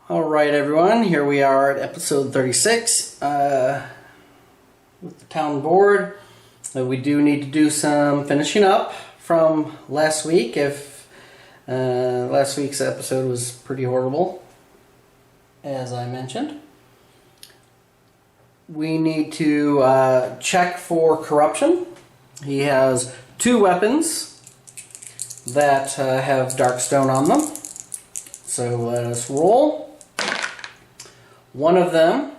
Alright everyone, here we are at episode 36 with the town board. We do need to do some finishing up from last week. If last week's episode was pretty horrible, as I mentioned. We need to check for corruption. He has two weapons that have Darkstone on them. So let us roll. One of them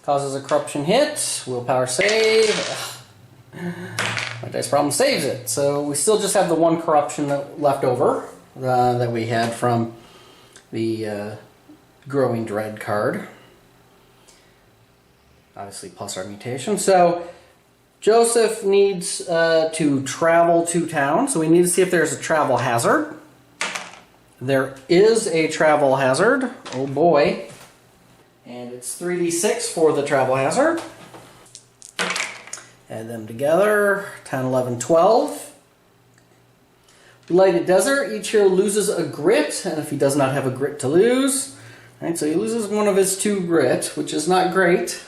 causes a corruption hit. Willpower save. My dice problem saves it. So we still just have the one corruption left over that we had from the Growing Dread card. Obviously plus our mutation. So Joseph needs to travel to town. So we need to see if there's a travel hazard. There is a travel hazard. Oh boy. And it's 3d6 for the travel hazard. Add them together. 10, 11, 12. Blighted Desert. Each hero loses a grit. And if he does not have a grit to lose. Right, so he loses one of his 2 grit, which is not great.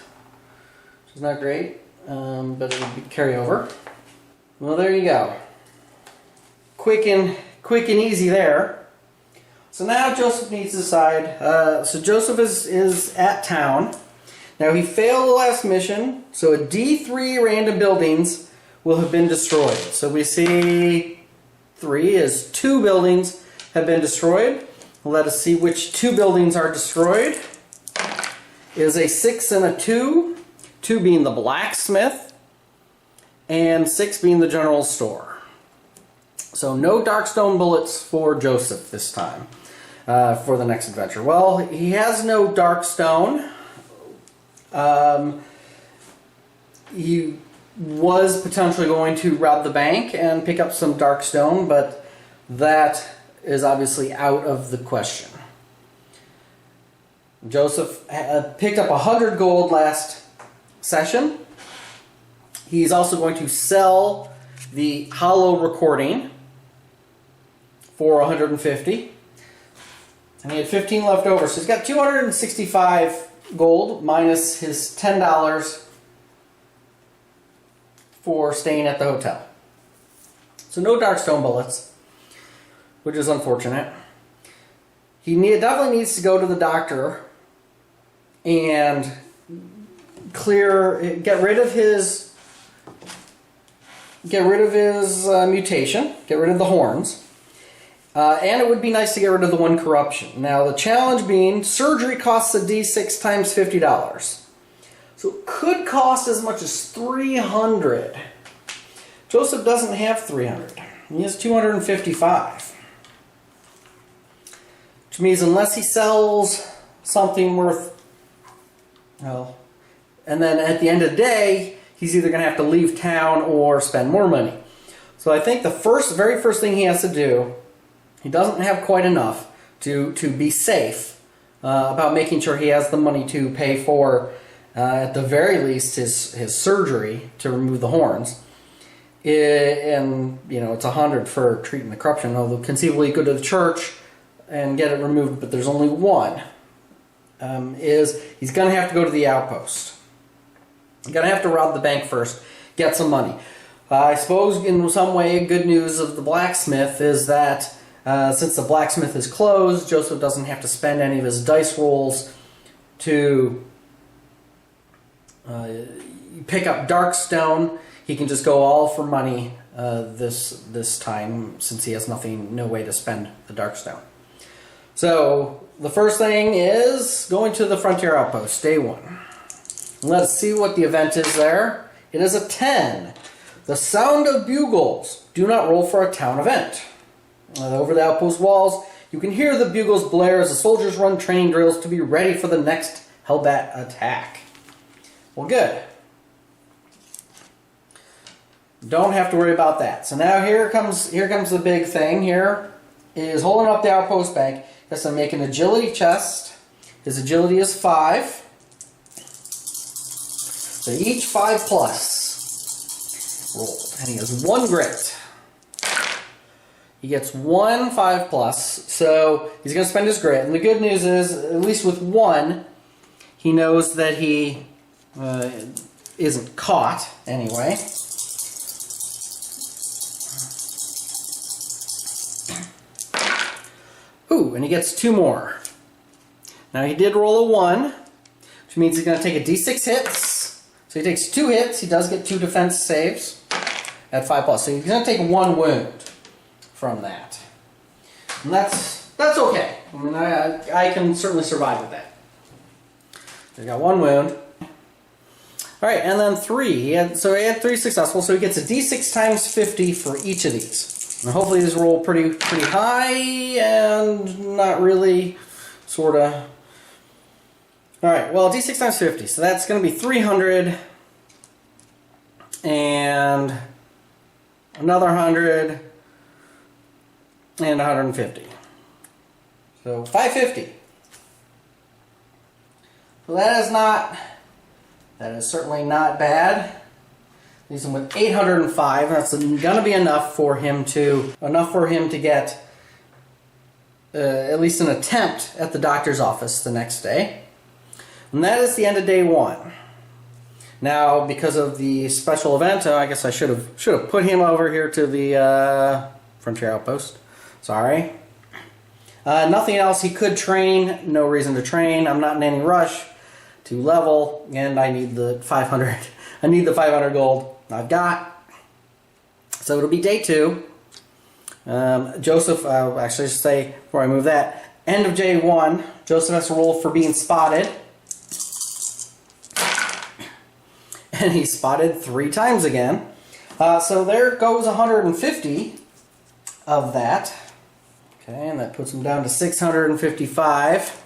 But it'll be carryover. Well, there you go. Quick and easy there. So now Joseph needs to decide. So Joseph is at town. Now he failed the last mission, so a D3 random buildings will have been destroyed. So we see 3 is 2 buildings have been destroyed. Let us see which 2 buildings are destroyed. It is a 6 and a 2. 2 being the blacksmith, and 6 being the general store. So no Darkstone bullets for Joseph this time. For the next adventure. Well, he has no Darkstone. He was potentially going to rob the bank and pick up some Darkstone, but that is obviously out of the question. Joseph picked up 100 gold last session. He's also going to sell the hollow recording for 150. And he had 15 left over, so he's got 265 gold minus his $10 for staying at the hotel. So no Darkstone bullets, which is unfortunate. He definitely needs to go to the doctor and get rid of his mutation, get rid of the horns. And it would be nice to get rid of the 1 corruption. Now the challenge being, surgery costs a D6 times $50. So it could cost as much as 300. Joseph doesn't have 300. He has 255. Which means unless he sells something worth, well, and then at the end of the day, he's either going to have to leave town or spend more money. So I think the very first thing he has to do, he doesn't have quite enough to be safe about making sure he has the money to pay for, at the very least, his surgery to remove the horns. And, it's 100 for treating the corruption. Although conceivably go to the church and get it removed, but there's only 1. He's going to have to go to the outpost. He's going to have to rob the bank first, get some money. I suppose in some way, good news of the blacksmith is that since the blacksmith is closed, Joseph doesn't have to spend any of his dice rolls to pick up Darkstone. He can just go all for money this time, since he has no way to spend the Darkstone. So the first thing is going to the Frontier Outpost, day 1. Let's see what the event is there. It is a 10. The sound of bugles. Do not roll for a town event. Over the outpost walls, you can hear the bugles blare as the soldiers run training drills to be ready for the next Hellbat attack. Well, good. Don't have to worry about that. So now here comes the big thing. Here is holding up the outpost bank. Has to make an agility test. His agility is 5. So each 5 plus rolled, and he has 1 grit. He gets 1 5+, so he's going to spend his grit. And the good news is, at least with 1, he knows that he isn't caught anyway. Ooh, and he gets 2 more. Now he did roll a 1, which means he's going to take a d6 hits. So he takes 2 hits. He does get 2 defense saves at 5+. So he's going to take 1 wound from that. And that's okay. I mean, I can certainly survive with that. So he got 1 wound. All right, and then 3. He had 3 successful, so he gets a d6 times 50 for each of these. And hopefully these roll pretty high and not really, sort of. All right, well, d6 times 50, so that's going to be 300 and another 100 and 150. So 550. So that is certainly not bad. Leaves him with 805. That's going to be enough for him to get at least an attempt at the doctor's office the next day. And that is the end of day 1. Now, because of the special event, I guess I should have put him over here to the Frontier Outpost. Sorry. Nothing else. He could train. No reason to train. I'm not in any rush to level, and I need the 500. I need the 500 gold. I've got. So it'll be day 2. Joseph, actually just say before I move that, end of day 1, Joseph has to roll for being spotted. And he's spotted 3 times again. So there goes 150 of that. Okay, and that puts him down to 655.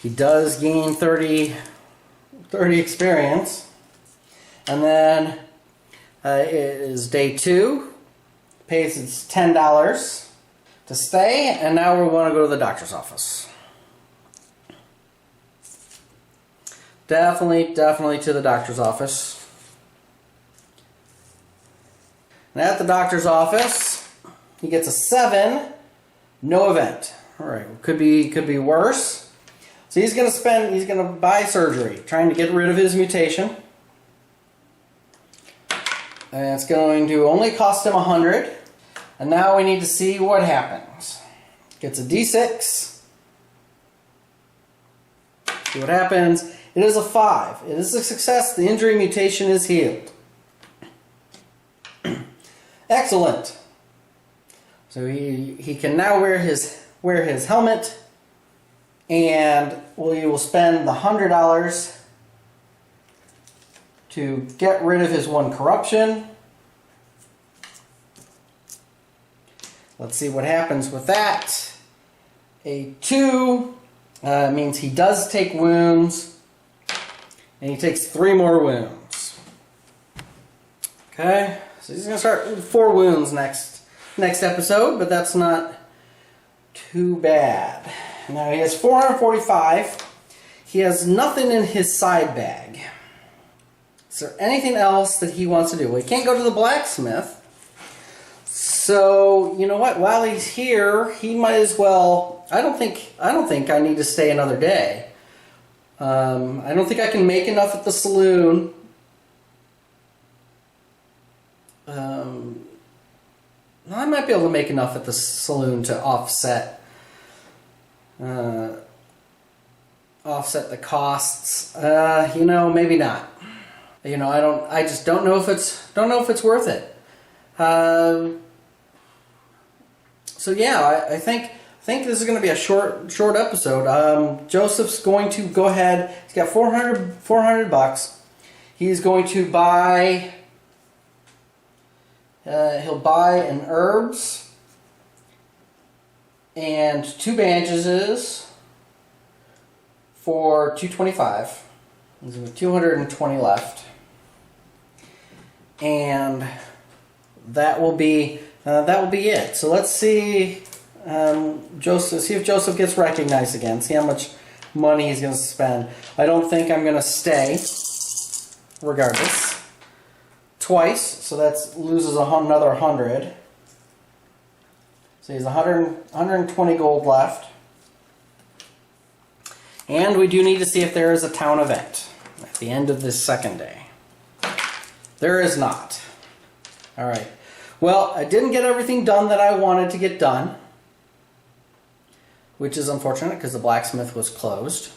He does gain 30 experience. And then it is day 2. Pays its $10 to stay, and now we want to go to the doctor's office. Definitely to the doctor's office. And at the doctor's office, he gets a 7, no event. All right, could be worse. So he's going to buy surgery, trying to get rid of his mutation. And it's going to only cost him 100. And now we need to see what happens. Gets a d6. See what happens. It is a 5. It is a success. The injury mutation is healed. Excellent. So he can now wear his helmet, and we will spend the $100 to get rid of his 1 corruption. Let's see what happens with that. A 2 means he does take wounds, and he takes 3 more wounds. Okay, so he's going to start with 4 wounds next episode, but that's not too bad. Now he has 445. He has nothing in his side bag. Is there anything else that he wants to do? Well, he can't go to the blacksmith. So, you know what? While he's here, he might as well. I don't think I need to stay another day. I don't think I can make enough at the saloon. I might be able to make enough at the saloon to offset the costs. Maybe not. I just don't know if it's worth it. So yeah, I think this is going to be a short episode. Joseph's going to go ahead. He's got $400. He's going to buy. He'll buy an herbs and 2 bandages for $225. There's 220 left, and that will be it. So let's see, see if Joseph gets recognized again. See how much money he's going to spend. I don't think I'm going to stay, regardless. Twice, so that loses another 100. So he has 120 gold left. And we do need to see if there is a town event at the end of this second day. There is not. Alright. Well, I didn't get everything done that I wanted to get done, which is unfortunate because the blacksmith was closed.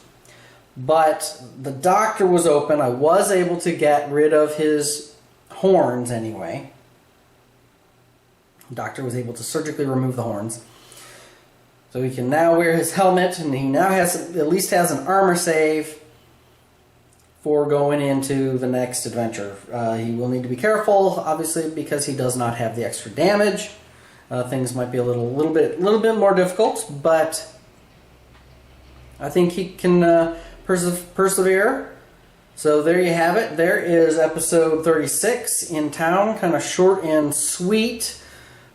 But the doctor was open. I was able to get rid of his horns anyway. The doctor was able to surgically remove the horns. So he can now wear his helmet, and he now at least has an armor save for going into the next adventure. He will need to be careful, obviously, because he does not have the extra damage. Things might be a little bit more difficult, but I think he can persevere. So there you have it. There is episode 36 in town, kind of short and sweet.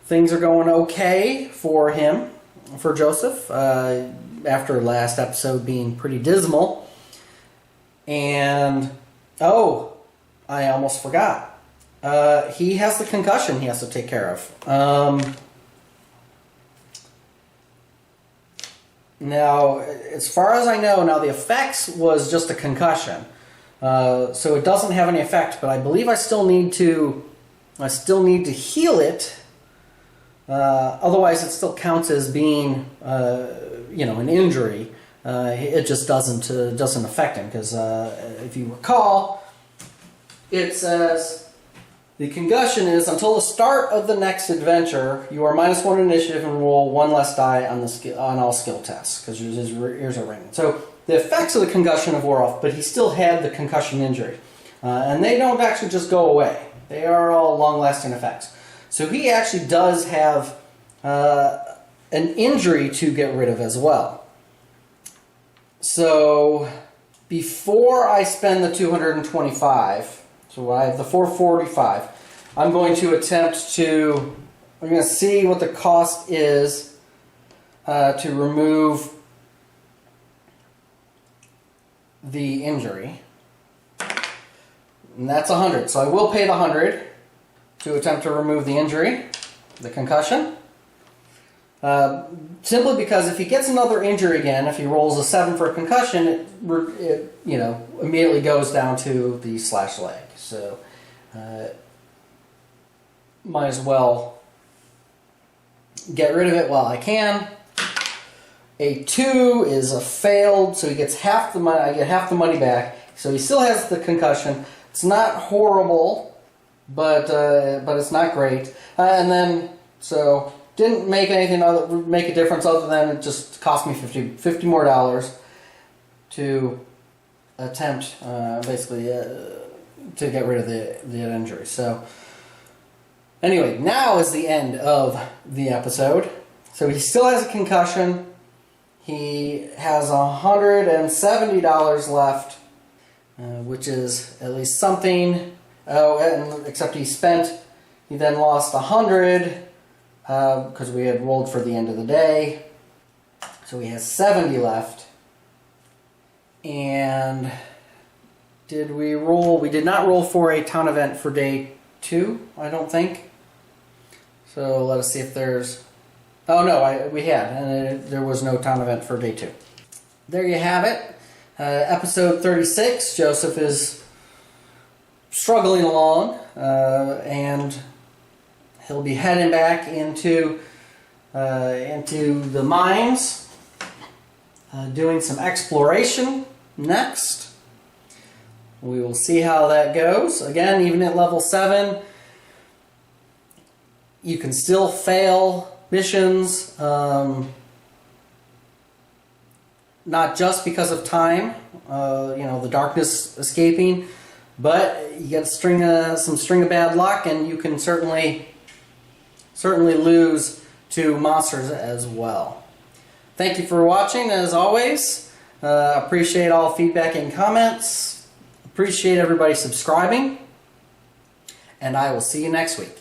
Things are going okay for him, for Joseph, after last episode being pretty dismal. And, oh, I almost forgot. He has the concussion he has to take care of. Now, as far as I know, now the effects was just a concussion. So it doesn't have any effect, but I believe I still need to heal it. Otherwise, it still counts as being, an injury. It just doesn't affect him, because if you recall, it says the concussion is until the start of the next adventure, you are -1 initiative and roll 1 less die on all skill tests, because his ears are ringing. So the effects of the concussion have wore off, but he still had the concussion injury, and they don't actually just go away. They are all long-lasting effects. So he actually does have an injury to get rid of as well. So before I spend the 225, so I have the 445, I'm going to I'm going to see what the cost is to remove the injury. And that's 100. So I will pay the 100 to attempt to remove the injury, the concussion. Simply because if he gets another injury again, if he rolls a 7 for a concussion, it immediately goes down to the slash leg. So might as well get rid of it while I can. A 2 is a failed, so he gets half the money. I get half the money back. So he still has the concussion. It's not horrible, but it's not great. And then so. Didn't make make a difference other than it just cost me $50 more to attempt basically to get rid of the injury. So anyway, now is the end of the episode. So he still has a concussion. He has $170 left, which is at least something. Oh, and except he then lost 100. Because we had rolled for the end of the day. So he has 70 left. And did we roll? We did not roll for a town event for day 2, I don't think. So let us see if there's... Oh no, we had, and there was no town event for day 2. There you have it. Episode 36. Joseph is struggling along, and he'll be heading back into the mines, doing some exploration next. We will see how that goes. Again, even at level 7, you can still fail missions, not just because of time, the darkness escaping, but you get some string of bad luck, and you can certainly lose to monsters as well. Thank you for watching, as always. Appreciate all feedback and comments. Appreciate everybody subscribing. And I will see you next week.